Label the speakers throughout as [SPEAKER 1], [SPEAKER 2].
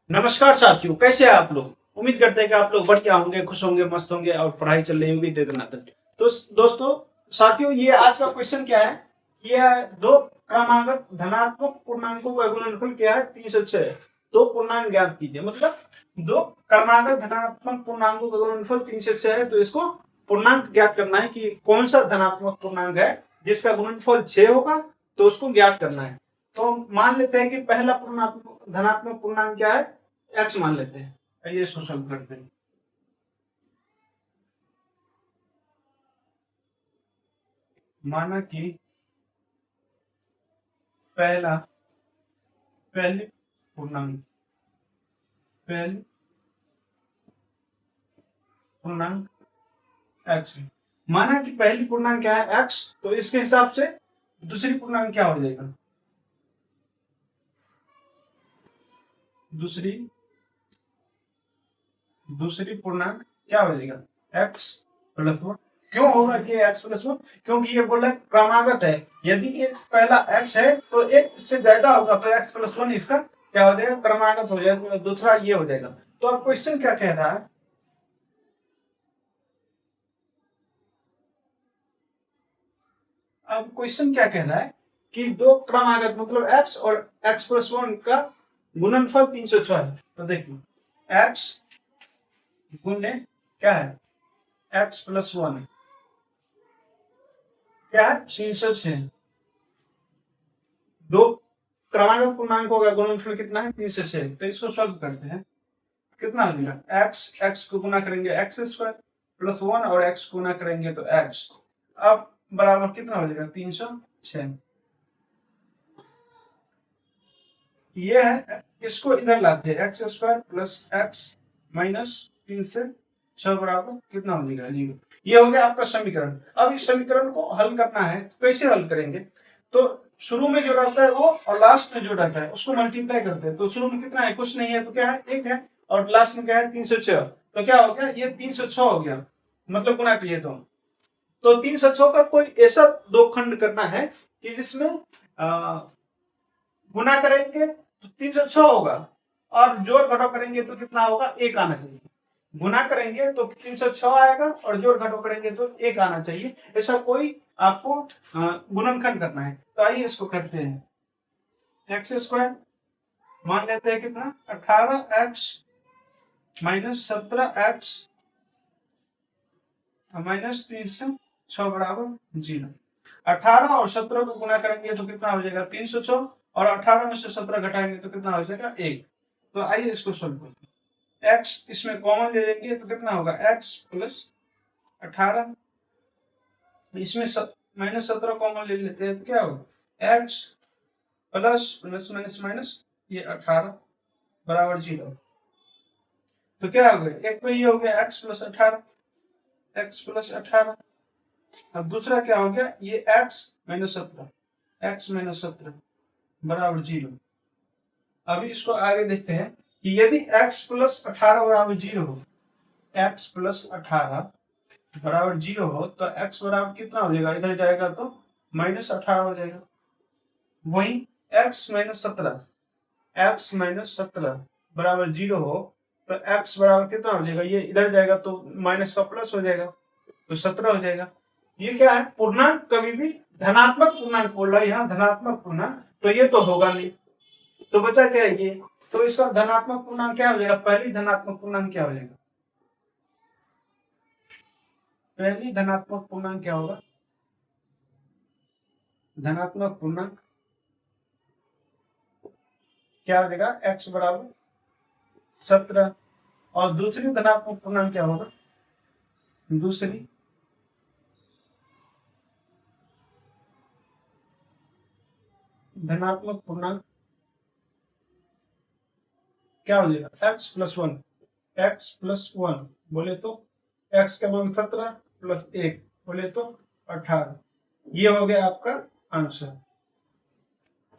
[SPEAKER 1] नमस्कार साथियों, कैसे हैं आप लोग? उम्मीद करते हैं कि आप लोग बढ़िया होंगे, खुश होंगे, मस्त होंगे और पढ़ाई चल रही होगी दे दनादन। तो दोस्तों, साथियों, ये आज का क्वेश्चन क्या है? ये है दो क्रमागत धनात्मक पूर्णांकों का गुणनफल क्या है? 306। दो पूर्णांक ज्ञात कीजिए। मतलब दो क्रमागत धनात्मक पूर्णांकों का गुणनफल 306 है, तो इसको पूर्णांक ज्ञात करना है कि कौन सा धनात्मक पूर्णांक है जिसका गुणनफल 6 होगा, तो उसको ज्ञात करना है। तो मान लेते हैं कि पहला पूर्णात्मक धनात्मक पूर्णांक क्या है? एक्स मान लेते हैं। आइए इसको सॉल्व करते हैं। माना कि पहला पहले पूर्णांक पहले पूर्णांक एक्स है। माना कि पहली पूर्णांक क्या है? एक्स। तो इसके हिसाब से दूसरी पूर्णांक क्या हो जाएगा? दूसरी दूसरी पूर्णांक क्या हो जाएगा? X plus one. क्यों होगा कि एक्स प्लस वन? क्योंकि ये बोल रहा है क्रमागत है। यदि ये पहला एक्स है तो एक से ज्यादा होगा तो एक्स प्लस वन इसका क्या हो जाएगा? क्रमागत हो जाएगा। दूसरा ये हो जाएगा। तो अब क्वेश्चन क्या कह रहा है? अब क्वेश्चन क्या कह रहा है कि दो क्रमागत मतलब एक्स और एक्स प्लस वन का गुणनफल 306 है। तो देखिए एक्स गुणे क्या है? एक्स प्लस वन क्या है? 306। दो क्रमागत पूर्णांकों का गुणनफल कितना है? 306। तो इसको सॉल्व करते हैं। कितना मिलेगा? एक्स एक्स को गुना करेंगे एक्स स्क्वायर प्लस वन और एक्स को गुना करेंगे तो एक्स। अब बराबर कितना हो जाएगा? 306। ये है, इसको इधर लाते हैं। X square plus x minus 306 बराबर कितना हो जाएगा? 0। ये हो गया आपका समीकरण। अब इस समीकरण को हल करना है। कैसे हल करेंगे? तो शुरू में जो रहता है वो और लास्ट में जो रहता है उसको मल्टीप्लाई करते हैं। तो शुरू में कितना है? कुछ नहीं है तो क्या है? एक है। और लास्ट में क्या है? 306। तो क्या हो गया? ये 306 हो गया। मतलब गुना किए तो 306 का कोई ऐसा दो खंड करना है कि जिसमें गुना करेंगे तो 306 होगा और जोड़ घटाव करेंगे तो कितना होगा? एक आना चाहिए। गुना करेंगे तो 306 आएगा और जोड़ घटाव करेंगे तो एक आना चाहिए। ऐसा कोई आपको गुणनखंड करना है। तो आइए इसको करते हैं। एक्स स्क्वायर मान लेते हैं कितना? 18x माइनस 17x माइनस 306 बराबर 0। 18 और 17 को गुना करेंगे तो कितना हो जाएगा? 306। और 18 में से 17 घटाएंगे तो कितना हो जाएगा? 1। तो आइए इसको सोल्व करते हैं। x इसमें कॉमन ले लेंगे तो कितना होगा? x plus 18। इसमें माइनस 17 कॉमन ले लेते हैं तो क्या होगा? x plus plus minus minus ये 18 बराबर 0। तो क्या हो गया? एक में ये हो गया x प्लस 18। x plus 18। अब दूसरा क्या हो गया? ये x माइनस 17। x माइनस 17 बराबर 0। अभी इसको आगे देखते हैं कि यदि x प्लस 18 बराबर 0 हो, x प्लस 18 बराबर 0 हो तो x बराबर कितना हो जाएगा? इधर जाएगा तो माइनस 18 हो जाएगा। वही x माइनस 17 बराबर 0 हो तो x बराबर कितना हो जाएगा? ये इधर जाएगा तो माइनस का प्लस हो जाएगा तो 17 हो जाएगा। ये क्या है? पूर्णांक कभी भी धनात्मक पूर्णांक बोल रहा है यहाँ, धनात्मक पूर्णांक। तो ये तो होगा नहीं। तो बचा क्या है? ये। तो इसका धनात्मक पूर्णांक क्या हो जाएगा? पहली धनात्मक पूर्णांक क्या हो जाएगा? पहली धनात्मक पूर्णांक क्या होगा? धनात्मक पूर्णांक क्या हो जाएगा? x बराबर 17। और दूसरी धनात्मक पूर्णांक क्या होगा? दूसरी धनात्मक पूर्णांक क्या हो जाएगा? x plus 1। x प्लस 1 बोले तो x का मान 17 प्लस 1 बोले तो 18। ये हो गया आपका आंसर।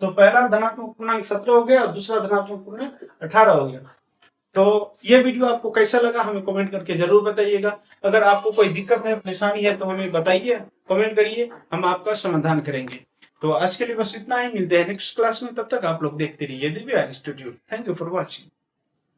[SPEAKER 1] तो पहला धनात्मक पूर्णांक 17 हो गया और दूसरा धनात्मक पूर्णांक 18 हो गया। तो ये वीडियो आपको कैसा लगा हमें कमेंट करके जरूर बताइएगा। अगर आपको कोई दिक्कत है, परेशानी है तो हमें बताइए, कमेंट करिए, हम आपका समाधान करेंगे। तो आज के लिए बस इतना ही। मिलते हैं नेक्स्ट क्लास में। तब तक आप लोग देखते रहिए Divya institute. Thank you for watching.